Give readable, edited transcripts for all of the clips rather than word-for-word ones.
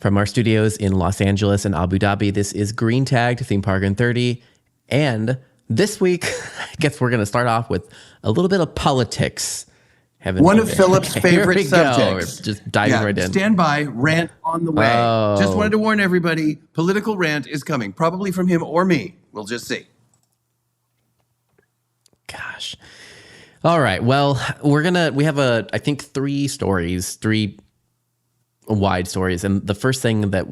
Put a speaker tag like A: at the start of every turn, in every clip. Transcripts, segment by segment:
A: From our studios in Los Angeles and Abu Dhabi, this is Green Tagged Theme Park in 30. And this week, I guess we're going to start off with a little bit of politics.
B: One of Philip's favorite subjects.
A: Just diving right in.
B: Stand by, rant on the way. Just wanted to warn everybody, political rant is coming, probably from him or me. We'll just see.
A: Gosh. All right. Well, we have I think three wide stories. And the first thing that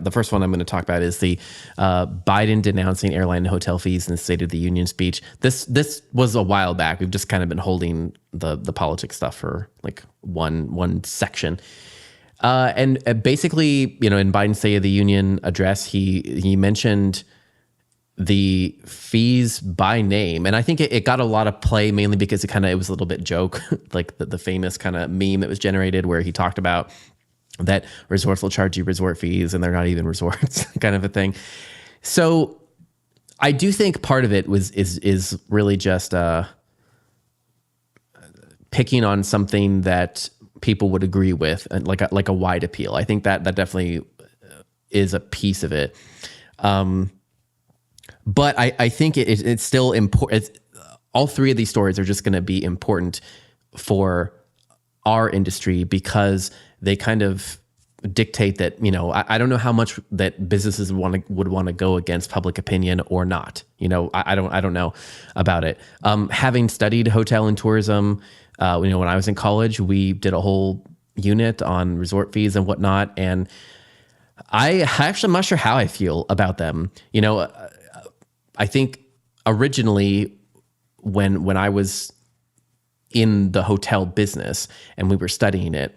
A: the first one I'm going to talk about is the Biden denouncing airline and hotel fees in the State of the Union speech. This was a while back. We've just kind of been holding the politics stuff for like one section. And basically, in Biden's State of the Union address, he mentioned the fees by name. And I think it got a lot of play mainly because it was a little bit joke, like the famous kind of meme that was generated where he talked about that resorts will charge you resort fees and they're not even resorts kind of a thing. So I do think part of it is really just picking on something that people would agree with, and like a wide appeal. I think that definitely is a piece of it. But I think it's still important. All three of these stories are just going to be important for our industry because they kind of dictate that, I don't know how much that businesses would want to go against public opinion or not. I don't know about it. Having studied hotel and tourism, when I was in college, we did a whole unit on resort fees and whatnot. And I actually am not sure how I feel about them. I think originally when I was in the hotel business and we were studying it,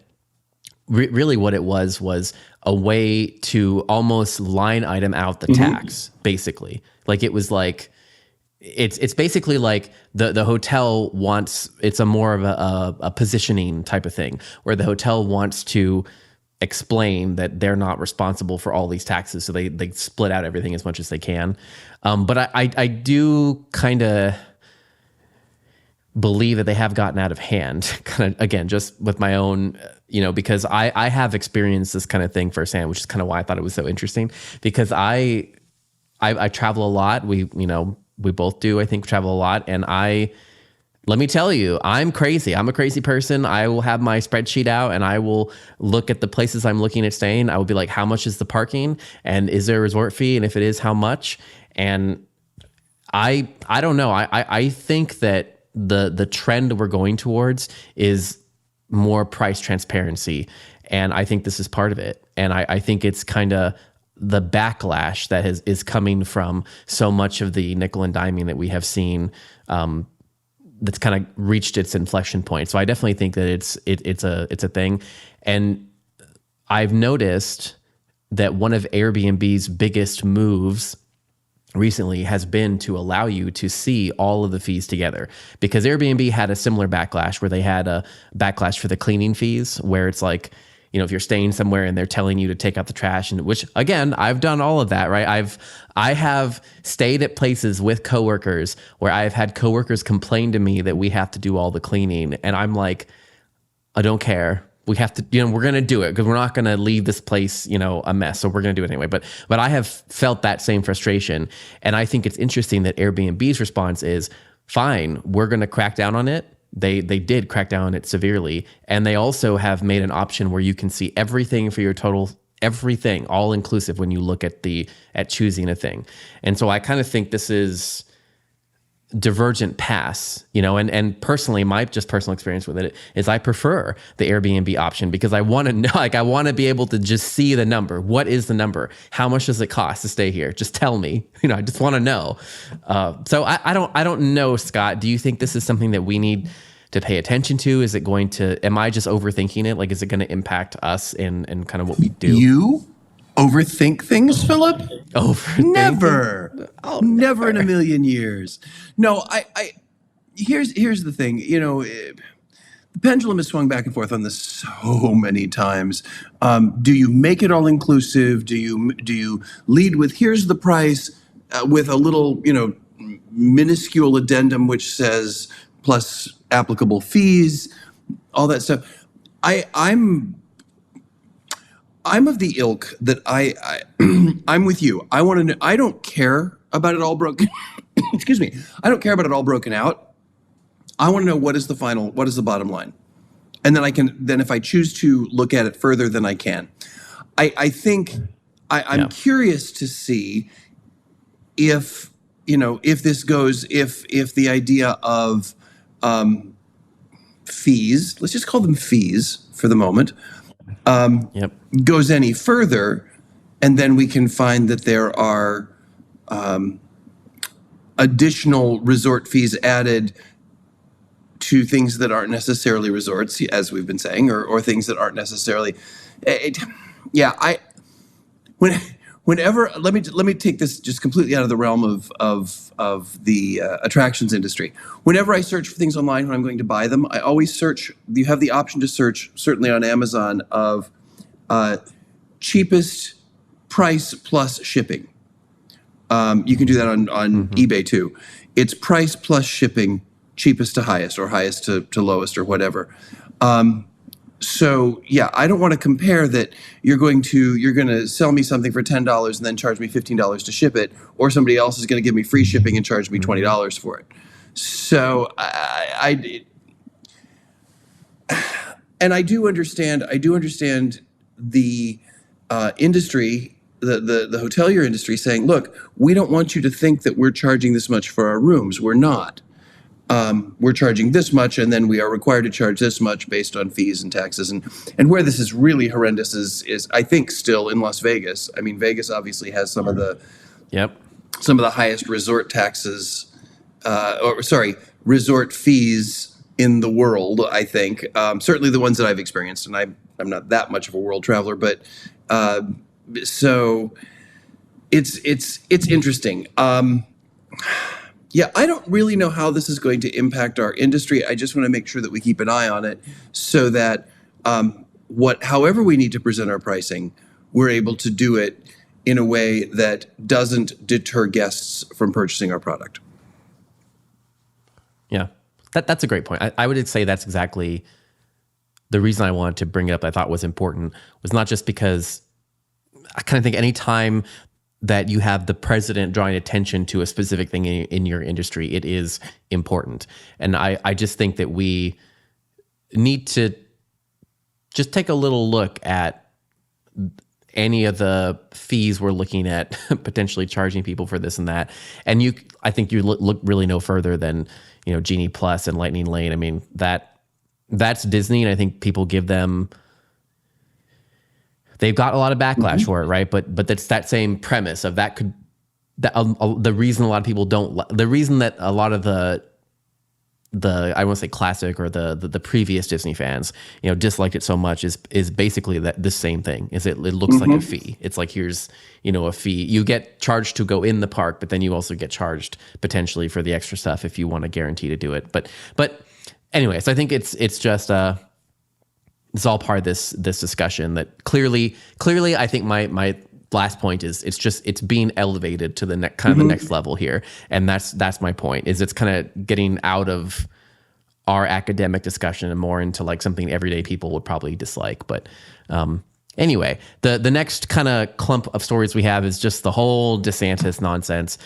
A: really what it was a way to almost line item out the tax, basically. Like it was like, it's basically like the hotel wants, it's a more of a positioning type of thing where the hotel wants to explain that they're not responsible for all these taxes. So they split out everything as much as they can. But I do kind of believe that they have gotten out of hand, kind of, again, just with my own, because I have experienced this kind of thing firsthand, which is kind of why I thought it was so interesting, because I travel a lot. We both do, I think, travel a lot. And let me tell you, I'm crazy. I'm a crazy person. I will have my spreadsheet out and I will look at the places I'm looking at staying. I will be like, how much is the parking? And is there a resort fee? And if it is, how much? And I don't know. I think that the trend we're going towards is more price transparency. And I think this is part of it. And I think it's kind of the backlash that is coming from so much of the nickel and diming that we have seen, that's kind of reached its inflection point. So I definitely think that it's a thing. And I've noticed that one of Airbnb's biggest moves recently has been to allow you to see all of the fees together, because Airbnb had a similar backlash where they had a backlash for the cleaning fees, where it's like, if you're staying somewhere and they're telling you to take out the trash, and which again, I've done all of that, right? I have stayed at places with coworkers where I've had coworkers complain to me that we have to do all the cleaning. And I'm like, I don't care. We have to, we're going to do it because we're not going to leave this place, a mess. So we're going to do it anyway. But I have felt that same frustration. And I think it's interesting that Airbnb's response is, fine, we're going to crack down on it. They did crack down on it severely. And they also have made an option where you can see everything for your total, everything, all inclusive when you look at choosing a thing. And so I kind of think this is divergent paths, and personally, my just personal experience with it is I prefer the Airbnb option because I want to know, I want to be able to just see the number. What is the number? How much does it cost to stay here? Just tell me, I just want to know. So I don't know, Scott, do you think this is something that we need to pay attention to? Is it am I just overthinking it? Like, is it going to impact us in kind of what we do?
B: You overthink things, Philip?
A: Never.
B: Never in a million years. No, here's the thing. The pendulum has swung back and forth on this so many times. Do you make it all inclusive? Do you lead with here's the price with a little, minuscule addendum which says plus applicable fees, all that stuff? I'm of the ilk that I'm with you. I want to know, I don't care about it all broken. Excuse me. I don't care about it all broken out. I want to know what is the bottom line. And then if I choose to look at it further, then I can. I think I'm curious to see if, if this goes, if the idea of fees, let's just call them fees for the moment, goes any further, and then we can find that there are additional resort fees added to things that aren't necessarily resorts, as we've been saying, or things that aren't necessarily. Whenever let me take this just completely out of the realm of the attractions industry. Whenever I search for things online when I'm going to buy them, I always search. You have the option to search, certainly on Amazon, of cheapest price plus shipping. You can do that on eBay too. It's price plus shipping, cheapest to highest, or highest to lowest, or whatever. So yeah, I don't want to compare that you're going to sell me something for $10 and then charge me $15 to ship it, or somebody else is going to give me free shipping and charge me $20 for it. So I do understand the industry, the hotelier industry saying, look, we don't want you to think that we're charging this much for our rooms. We're not. We're charging this much, and then we are required to charge this much based on fees and taxes. And where this is really horrendous is I think still in Las Vegas. I mean, Vegas obviously has some of the highest resort taxes, resort fees in the world. I think certainly the ones that I've experienced, and I'm not that much of a world traveler, but so it's interesting. Yeah, I don't really know how this is going to impact our industry. I just want to make sure that we keep an eye on it so that however we need to present our pricing, we're able to do it in a way that doesn't deter guests from purchasing our product.
A: Yeah, that's a great point. I would say that's exactly the reason I wanted to bring it up. I thought was important was not just because I kind of think any time that you have the president drawing attention to a specific thing in your industry, it is important. And I just think that we need to just take a little look at any of the fees we're looking at potentially charging people for this and that. And I think you look really no further than, Genie Plus and Lightning Lane. I mean, that's Disney, and I think people give them. They've got a lot of backlash for it, right? But that's that same premise of the reason a lot of people the reason that a lot of the I won't say classic or the previous Disney fans, disliked it so much is basically the same thing. Is it looks like a fee. It's like here's a fee. You get charged to go in the park, but then you also get charged potentially for the extra stuff if you want a guarantee to do it. But anyways, I think it's just it's all part of this discussion that clearly I think my last point is it's being elevated to the the next level here. And that's my point is it's kind of getting out of our academic discussion and more into like something everyday people would probably dislike. But anyway, the next kind of clump of stories we have is just the whole DeSantis nonsense.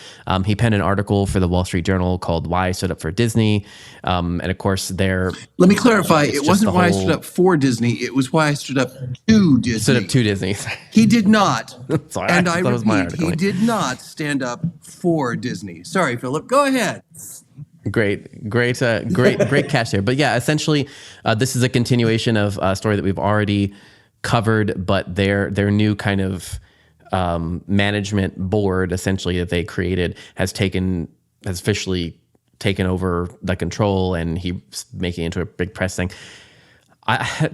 A: He penned an article for the Wall Street Journal called "Why I Stood Up for Disney," and of course, let
B: me clarify: it wasn't why I stood up for Disney; it was why I stood up to Disney.
A: Stood up to Disney.
B: He did not,
A: Sorry,
B: and I repeat, he did not stand up for Disney. Sorry, Philip. Go ahead.
A: Great catch there. But yeah, essentially, this is a continuation of a story that we've already covered, but their new kind of management board, essentially, that they created has officially taken over the control, and he's making it into a big press thing. I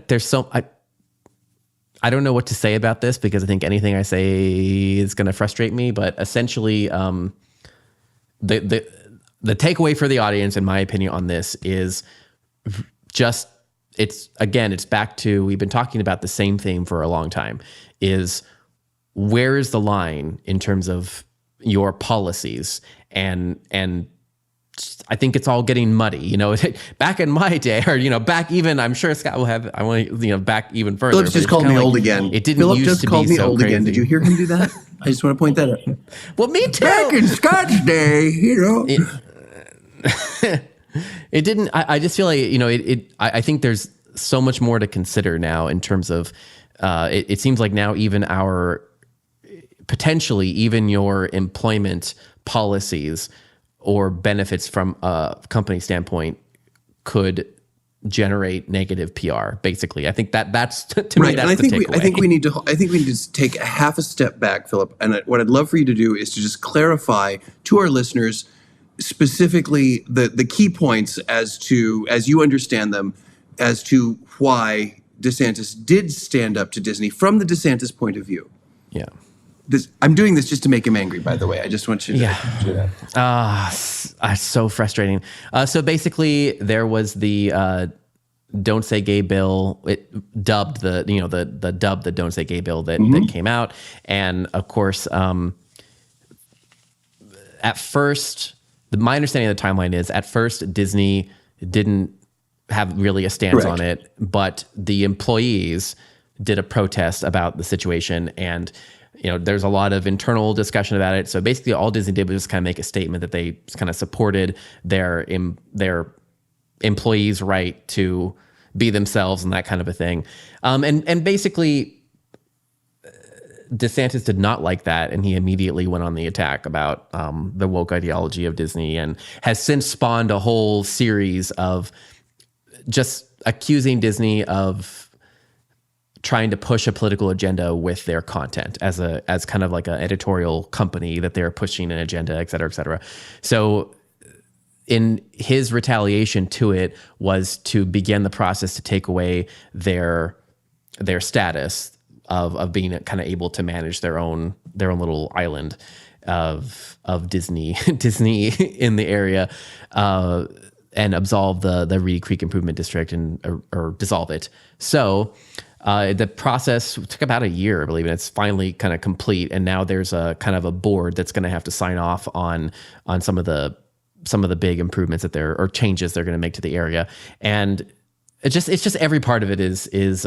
A: don't know what to say about this because I think anything I say is going to frustrate me. But essentially, the takeaway for the audience, in my opinion, on this is just. It's back to, we've been talking about the same thing for a long time, is where is the line in terms of your policies and I think it's all getting muddy. Back in my day, or back even. I'm sure Scott will have. I want back even further.
B: Philip just called me old again.
A: It didn't
B: Philip
A: used
B: just
A: to
B: called
A: be
B: me
A: so
B: old
A: crazy.
B: again. Did you hear him do that? I just want to point that out.
A: Well, me too.
B: Back in Scott's day,
A: It didn't. I just feel like I think there's so much more to consider now in terms of. It seems like now even potentially even your employment policies or benefits from a company standpoint could generate negative PR. Basically, I think that's to me that's the takeaway.
B: I think we need to take a half a step back, Philip. And what I'd love for you to do is to just clarify to our listeners specifically the key points as you understand them, as to why DeSantis did stand up to Disney from the DeSantis point of view.
A: Yeah.
B: I'm doing this just to make him angry, by the way. I just want you to do that.
A: So frustrating. So basically, there was the "Don't Say Gay" bill. It dubbed the Don't Say Gay bill that came out, and of course, at first, my understanding of the timeline is at first Disney didn't have really a stance on it, but the employees did a protest about the situation, and there's a lot of internal discussion about it. So basically all Disney did was just kind of make a statement that they kind of supported their employees' right to be themselves and that kind of a thing. And basically DeSantis did not like that, and he immediately went on the attack about the woke ideology of Disney, and has since spawned a whole series of just accusing Disney of trying to push a political agenda with their content as kind of like an editorial company that they're pushing an agenda, et cetera, et cetera. So in his retaliation to it was to begin the process to take away their status of being kind of able to manage their own little island of Disney in the area, and absolve the Reedy Creek Improvement District or dissolve it. So the process took about a year, I believe, and it's finally kind of complete. And now there's a kind of a board that's going to have to sign off on some of the big improvements or changes they're going to make to the area. And it's just every part of it is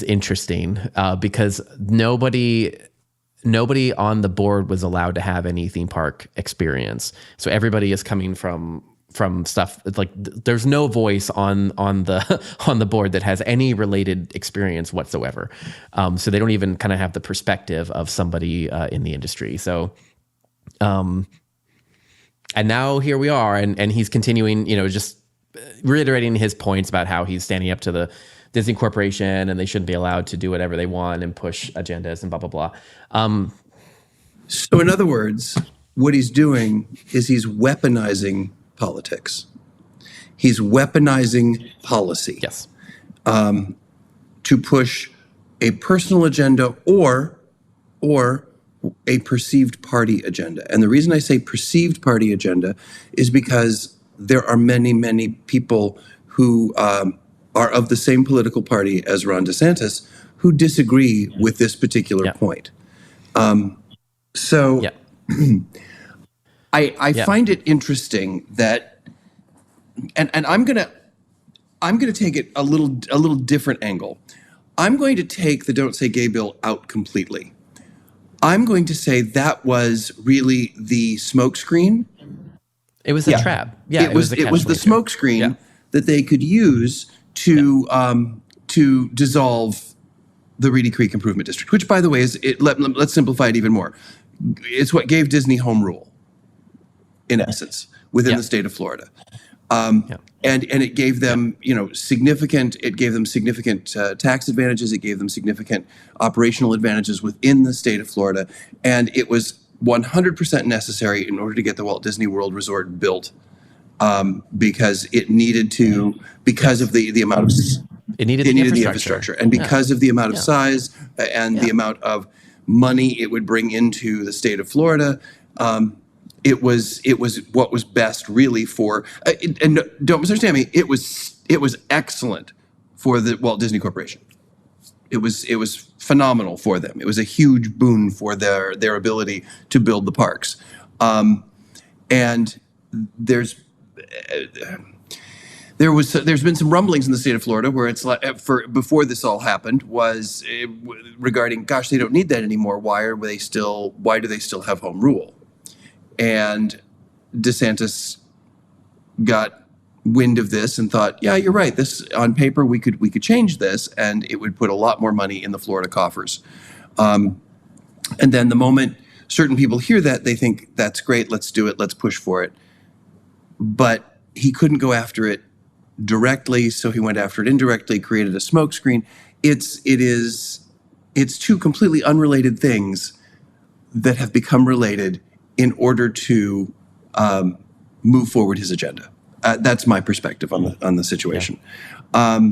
A: interesting because nobody on the board was allowed to have any theme park experience. So everybody is coming from stuff like there's no voice on the board that has any related experience whatsoever. So they don't even kind of have the perspective of somebody in the industry. So, and now here we are, and he's continuing, just reiterating his points about how he's standing up to the Disney Corporation and they shouldn't be allowed to do whatever they want and push agendas and blah, blah, blah.
B: So in other words, what he's doing is he's weaponizing politics. He's weaponizing policy.
A: Yes.
B: To push a personal agenda or a perceived party agenda. And the reason I say perceived party agenda is because there are many, many people who are of the same political party as Ron DeSantis who disagree with this particular point. So I find it interesting that, and I'm gonna take it a little different angle. I'm going to take the Don't Say Gay bill out completely. I'm going to say that was really the smokescreen.
A: It was a trap. Yeah,
B: it was the smokescreen that they could use to dissolve the Reedy Creek Improvement District, which, by the way, let's simplify it even more. It's what gave Disney home rule, in essence, within the state of Florida. And it gave them, significant tax advantages. It gave them significant operational advantages within the state of Florida. And it was 100% necessary in order to get the Walt Disney World Resort built, because it needed to, because of the amount of
A: it needed the infrastructure,
B: and because of the amount of size and the amount of money it would bring into the state of Florida. It was what was best really for, and don't misunderstand me, it was excellent for the Walt Disney Corporation. It was phenomenal for them. It was a huge boon for their ability to build the parks. And there's there's been some rumblings in the state of Florida where it's like before this all happened was regarding, gosh, they don't need that anymore. Why do they still have home rule? And DeSantis got wind of this and thought, yeah, you're right. This on paper we could change this, and it would put a lot more money in the Florida coffers. And then the moment certain people hear that, they think that's great. Let's do it. Let's push for it. But he couldn't go after it directly, so he went after it indirectly, created a smokescreen. It's two completely unrelated things that have become related in order to move forward his agenda. That's my perspective on the situation. Yeah.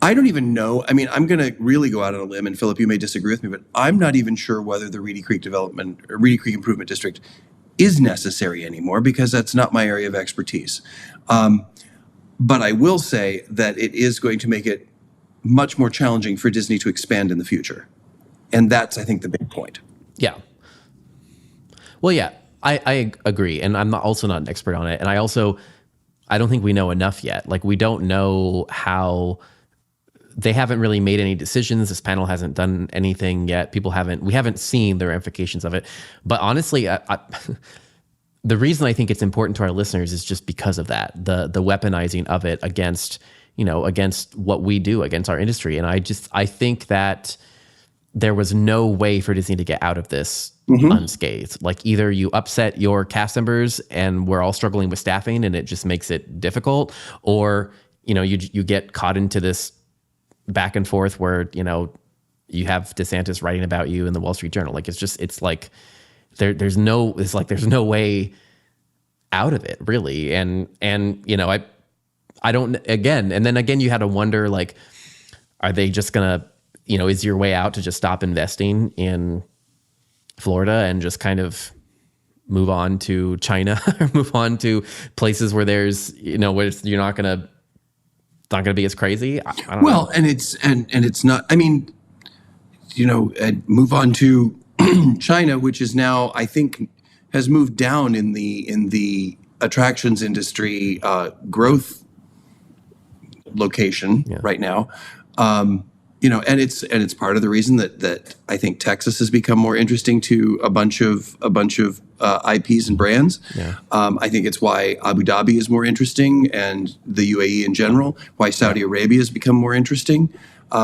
B: I don't even know. I mean, I'm going to really go out on a limb, and Philip, you may disagree with me, but I'm not even sure whether the Reedy Creek Improvement District is necessary anymore, because that's not my area of expertise. But I will say that it is going to make it much more challenging for Disney to expand in the future. And that's, I think, the big point.
A: Yeah. Well, yeah, I agree. And I'm also not an expert on it. And I don't think we know enough yet. Like, we don't know how. They haven't really made any decisions. This panel hasn't done anything yet. We haven't seen the ramifications of it. But honestly, the reason I think it's important to our listeners is just because of that, the weaponizing of it against what we do, against our industry. And I think that there was no way for Disney to get out of this unscathed. Like, either you upset your cast members and we're all struggling with staffing and it just makes it difficult, or, you get caught into this back and forth where, you have DeSantis writing about you in the Wall Street Journal. Like, there's no way out of it, really. And I don't, and then again, you had to wonder, like, are they just gonna, is your way out to just stop investing in Florida and just kind of move on to China or move on to places where there's, where you're not gonna be as crazy? I don't know.
B: Well, and it's not, I mean, move on to China, which is now, I think, has moved down in the attractions industry growth location right now. And it's part of the reason that I think Texas has become more interesting to a bunch of IPs and brands. Yeah. I think it's why Abu Dhabi is more interesting, and the UAE in general. Why Saudi Arabia has become more interesting,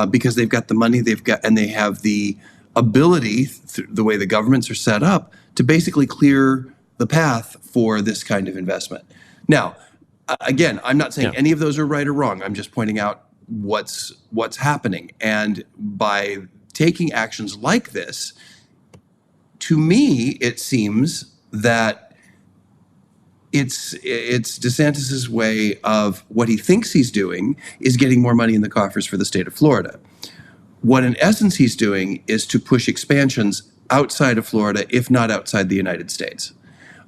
B: because they've got the money, and they have the ability, the way the governments are set up, to basically clear the path for this kind of investment. Now, again, I'm not saying any of those are right or wrong. I'm just pointing out what's happening. And by taking actions like this, to me, it seems that it's DeSantis's way of what he thinks he's doing is getting more money in the coffers for the state of Florida. What in essence he's doing is to push expansions outside of Florida, if not outside the United States.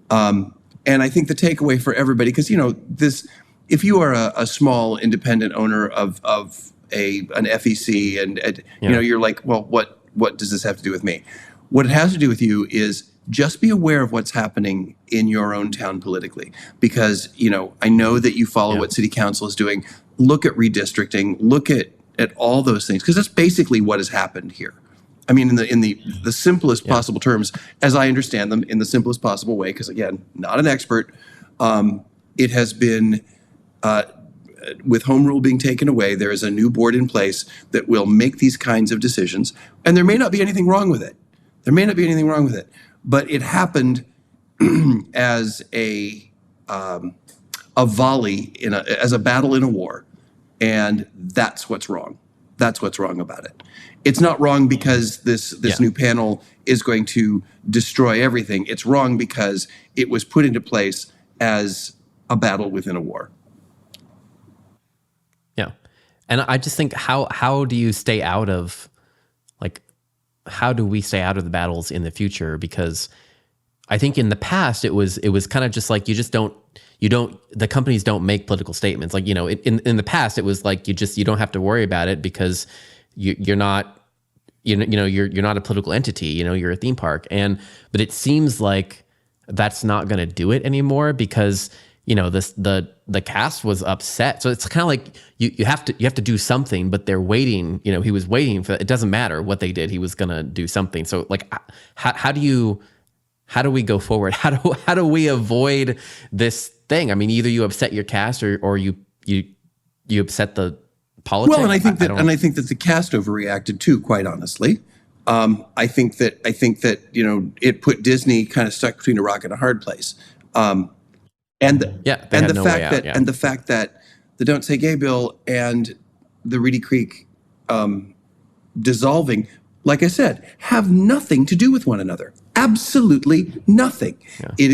B: And I think the takeaway for everybody, because if you are a small independent owner of an FEC, and you're like, well, what does this have to do with me? What it has to do with you is just be aware of what's happening in your own town politically, because I know that you follow what city council is doing. Look at redistricting. Look at all those things, because that's basically what has happened here. I mean, in the simplest possible terms, as I understand them, in the simplest possible way, because again, not an expert, it has been, with home rule being taken away, there is a new board in place that will make these kinds of decisions, and there may not be anything wrong with it. But it happened as a volley as a battle in a war, and that's what's wrong. That's what's wrong about it. It's not wrong because this new panel is going to destroy everything. It's wrong because it was put into place as a battle within a war.
A: Yeah. And I just think how do you stay out of, like, how do we stay out of the battles in the future? Because I think in the past it was kind of just like, the companies don't make political statements. Like, in the past it was like, you don't have to worry about it because you're not a political entity, you're a theme park. But it seems like that's not going to do it anymore because the cast was upset. So it's kind of like you have to do something, but they're waiting. He was waiting for it. Doesn't matter what they did. He was going to do something. So like, how do we go forward? How do we avoid this thing? I mean, either you upset your cast or you upset the politics.
B: Well, and I think that the cast overreacted too, quite honestly. I think that it put Disney kind of stuck between a rock and a hard place. The fact that the Don't Say Gay bill and the Reedy Creek dissolving, like I said, have nothing to do with one another. Absolutely nothing. Yeah. It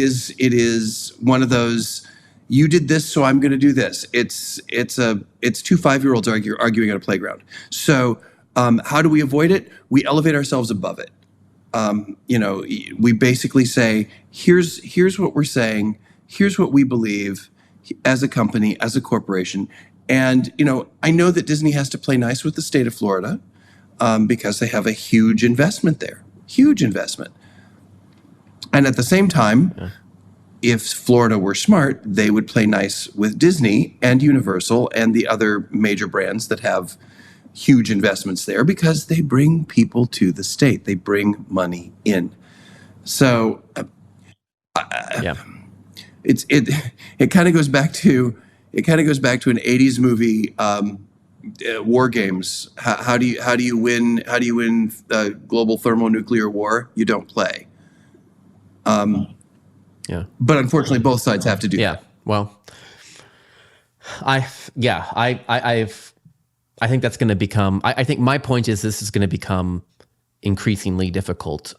B: is one of those, you did this, so I'm going to do this. It's two 5-year-olds arguing at a playground. So how do we avoid it? We elevate ourselves above it. We basically say, here's what we're saying. Here's what we believe as a company, as a corporation. And, I know that Disney has to play nice with the state of Florida because they have a huge investment there. Huge investment. And at the same time, if Florida were smart, they would play nice with Disney and Universal and the other major brands that have huge investments there because they bring people to the state. They bring money in. So, it kind of goes back to an 80s movie, War Games. How do you win global thermonuclear war? You don't play. But unfortunately, both sides have to do that.
A: Yeah. Well, I think that's going to become. I think my point is this is going to become increasingly difficult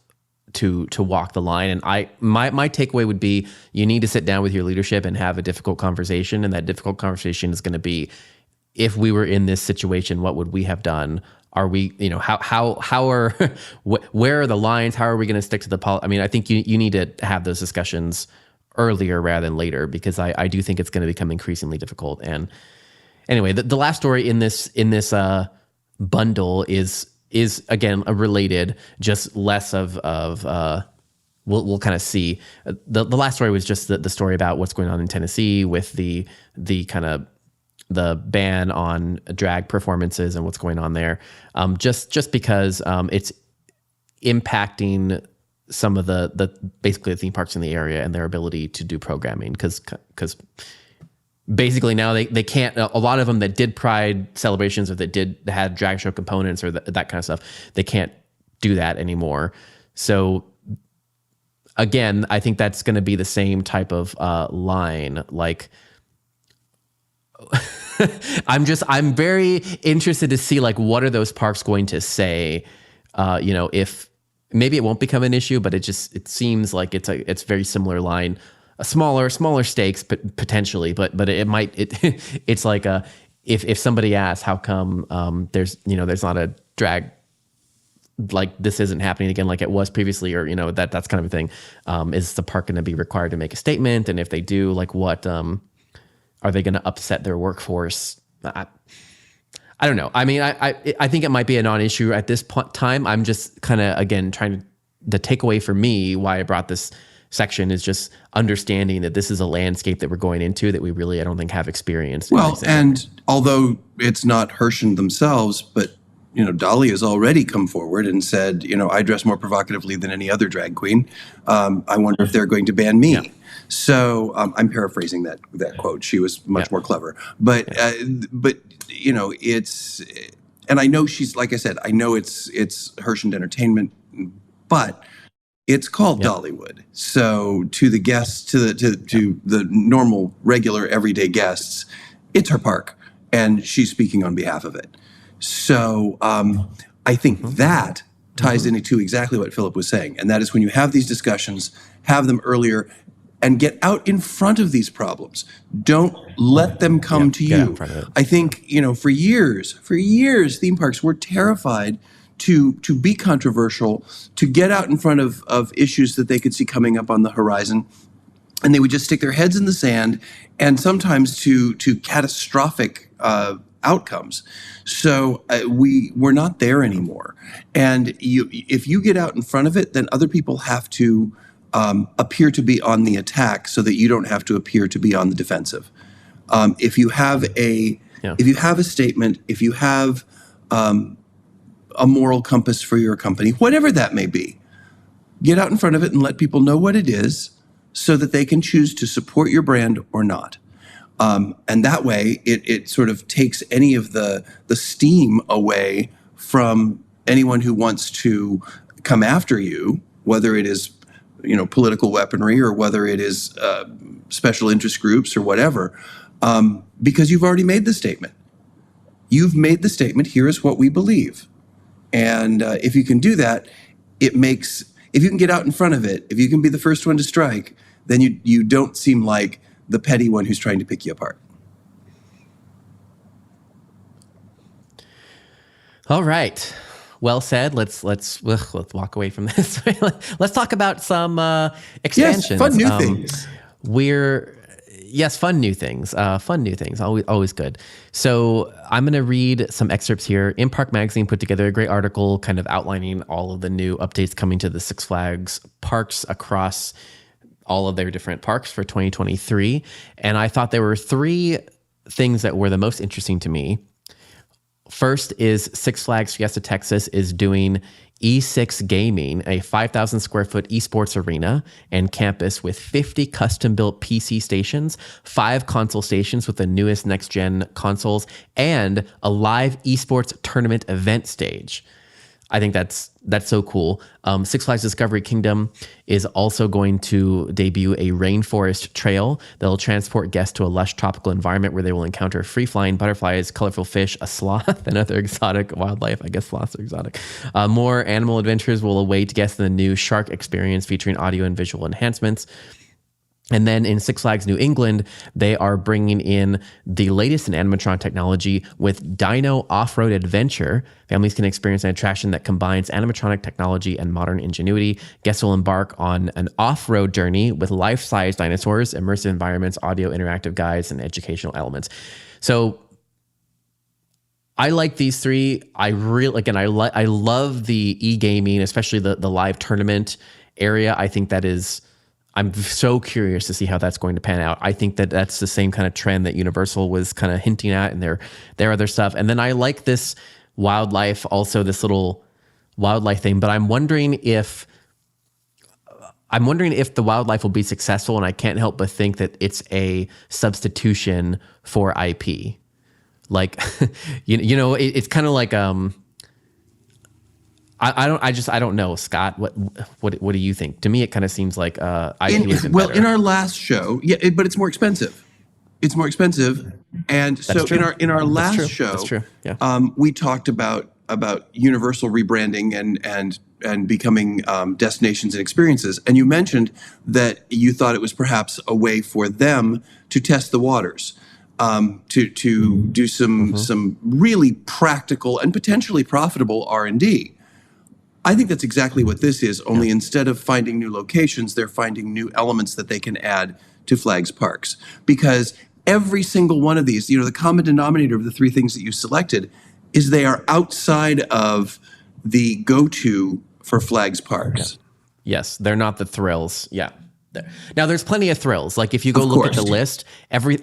A: to walk the line. And my takeaway would be you need to sit down with your leadership and have a difficult conversation. And that difficult conversation is going to be, if we were in this situation, what would we have done? Are we, where are the lines? How are we going to stick to the policy? I mean, I think you need to have those discussions earlier rather than later, because I do think it's going to become increasingly difficult. And anyway, the last story in this bundle is again related, just less of we'll kind of see. The last story was just the story about what's going on in Tennessee with the kind of the ban on drag performances and what's going on there. Just because it's impacting some of the basically the theme parks in the area and their ability to do programming, because basically now they can't, a lot of them that did Pride celebrations or that had drag show components or that kind of stuff, they can't do that anymore. So again, I think that's going to be the same type of line. Like, I'm very interested to see, like, what are those parks going to say? If maybe it won't become an issue, but it seems like it's very similar line, a smaller stakes, but potentially, but it might, it's like if somebody asks how come there's not a drag, like this isn't happening again like it was previously, or that's kind of a thing, is the park going to be required to make a statement? And if they do, like, what are they going to upset their workforce? I don't know. I mean, I think it might be a non-issue at this time. I'm just kind of, again, trying to, the takeaway for me, why I brought this section, is just understanding that this is a landscape that we're going into that we really, I don't think, have experienced.
B: Well, and although it's not Hershend themselves, but Dolly has already come forward and said, I dress more provocatively than any other drag queen. I wonder if they're going to ban me. Yeah. So I'm paraphrasing that quote. She was much more clever, but it's, and I know she's, like I said, I know it's Hershend Entertainment, but it's called Dollywood. So to the guests, to the normal, regular, everyday guests, it's her park, and she's speaking on behalf of it. So I think that ties into exactly what Philip was saying, and that is when you have these discussions, have them earlier, and get out in front of these problems. Don't let them come to you. I think, for years, theme parks were terrified to be controversial, to get out in front of issues that they could see coming up on the horizon. And they would just stick their heads in the sand, and sometimes to catastrophic outcomes. So we're not there anymore. And if you get out in front of it, then other people have to appear to be on the attack so that you don't have to appear to be on the defensive. If you have a statement, if you have a moral compass for your company, whatever that may be, get out in front of it and let people know what it is so that they can choose to support your brand or not. And that way, it sort of takes any of the steam away from anyone who wants to come after you, whether it is political weaponry or whether it is special interest groups or whatever, because you've already made the statement. You've made the statement, here is what we believe. And if you can do that, if you can get out in front of it, if you can be the first one to strike, then you don't seem like the petty one who's trying to pick you apart.
A: All right. Well said. Let's walk away from this. Let's talk about some expansions.
B: Yes, fun new things.
A: Fun new things. Fun new things. Always good. So I'm going to read some excerpts here. In Park Magazine put together a great article kind of outlining all of the new updates coming to the Six Flags parks across all of their different parks for 2023. And I thought there were three things that were the most interesting to me. First is Six Flags Fiesta Texas is doing E6 Gaming, a 5,000 square foot esports arena and campus with 50 custom built PC stations, 5 console stations with the newest next gen consoles, and a live esports tournament event stage. I think that's so cool. Six Flags Discovery Kingdom is also going to debut a rainforest trail that'll transport guests to a lush tropical environment where they will encounter free-flying butterflies, colorful fish, a sloth, and other exotic wildlife. I guess sloths are exotic. More animal adventures will await guests in the new shark experience featuring audio and visual enhancements. And then in Six Flags New England, they are bringing in the latest in animatronic technology with Dino Off-Road Adventure. Families can experience an attraction that combines animatronic technology and modern ingenuity. Guests will embark on an off-road journey with life-size dinosaurs, immersive environments, audio interactive guides, and educational elements. So I like these three. I love the e-gaming, especially the live tournament area. I think that is... I'm so curious to see how that's going to pan out. I think that that's the same kind of trend that Universal was kind of hinting at and their other stuff. And then I like this wildlife, also this little wildlife thing, but I'm wondering if the wildlife will be successful, and I can't help but think that it's a substitution for IP. Like, it's kind of like, I don't know, Scott. What do you think? To me, it kind of seems like IP isn't better.
B: In our last show, but it's more expensive. It's more expensive, and so in our last show,
A: that's true. Yeah.
B: We talked about Universal rebranding and becoming destinations and experiences. And you mentioned that you thought it was perhaps a way for them to test the waters, to do some really practical and potentially profitable R&D. I think that's exactly what this is, only instead of finding new locations, they're finding new elements that they can add to Flags Parks. Because every single one of these, the common denominator of the three things that you selected is they are outside of the go-to for Flags Parks.
A: Yeah. Yes, they're not the thrills. Yeah. Now, there's plenty of thrills. Like if you go look at the list,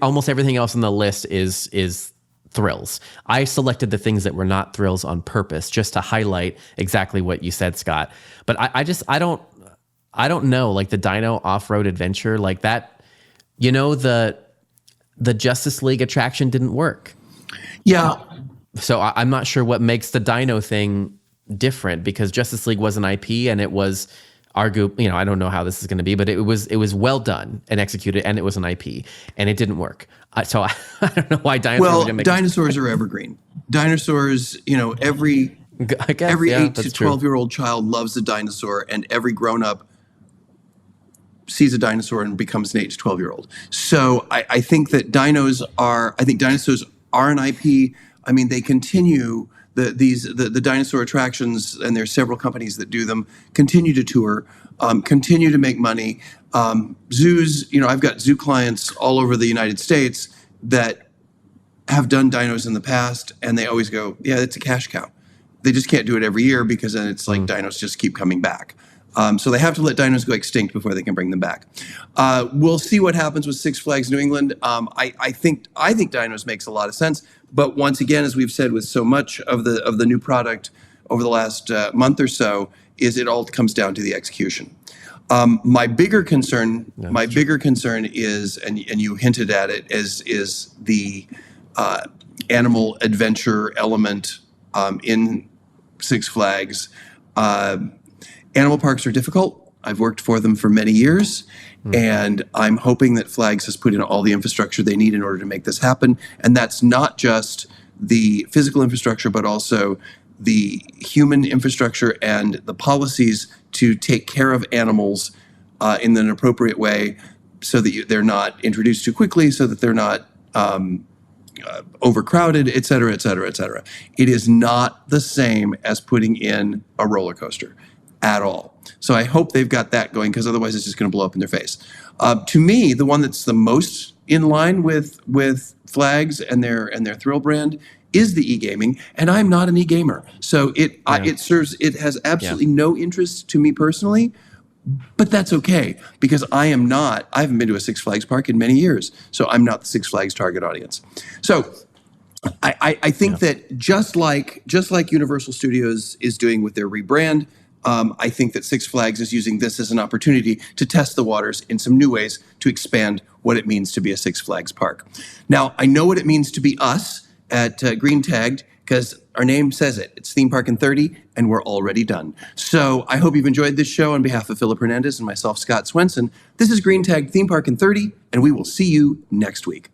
A: almost everything else on the list is thrills. I selected the things that were not thrills on purpose just to highlight exactly what you said, Scott. But I don't know, like the Dino Off-Road Adventure, like that, the Justice League attraction didn't work.
B: Yeah.
A: So I'm not sure what makes the Dino thing different, because Justice League was an IP and it was I don't know how this is going to be, but it was well done and executed, and it was an IP, and it didn't work. So I don't know why dinosaurs didn't make
B: dinosaurs are evergreen. Dinosaurs, every 8 to 12-year-old child loves a dinosaur, and every grown-up sees a dinosaur and becomes an 8 to 12-year-old. So I think that dinosaurs are an IP. I mean, they continue. The dinosaur attractions, and there's several companies that do them, continue to tour, continue to make money. Zoos, I've got zoo clients all over the United States that have done dinos in the past, and they always go, yeah, it's a cash cow. They just can't do it every year because then it's like dinos just keep coming back. So they have to let dinos go extinct before they can bring them back. We'll see what happens with Six Flags New England. I think dinos makes a lot of sense. But once again, as we've said with so much of the new product over the last month or so, is it all comes down to the execution. My bigger concern is, and you hinted at it, is the animal adventure element in Six Flags. Animal parks are difficult. I've worked for them for many years, and I'm hoping that Flags has put in all the infrastructure they need in order to make this happen. And that's not just the physical infrastructure, but also the human infrastructure and the policies to take care of animals in an appropriate way, so that they're not introduced too quickly, so that they're not overcrowded, et cetera, et cetera, et cetera. It is not the same as putting in a roller coaster at all. So I hope they've got that going, because otherwise it's just going to blow up in their face. To me, the one that's the most in line with Flags and their Thrill brand is the e-gaming, and I'm not an e-gamer. So it has absolutely no interest to me personally, but that's okay, because I haven't been to a Six Flags park in many years, so I'm not the Six Flags target audience. So I think that just like Universal Studios is doing with their rebrand, I think that Six Flags is using this as an opportunity to test the waters in some new ways to expand what it means to be a Six Flags park. Now, I know what it means to be us at Green Tagged, because our name says it. It's Theme Park in 30, and we're already done. So I hope you've enjoyed this show. On behalf of Philip Hernandez and myself, Scott Swenson, this is Green Tagged Theme Park in 30, and we will see you next week.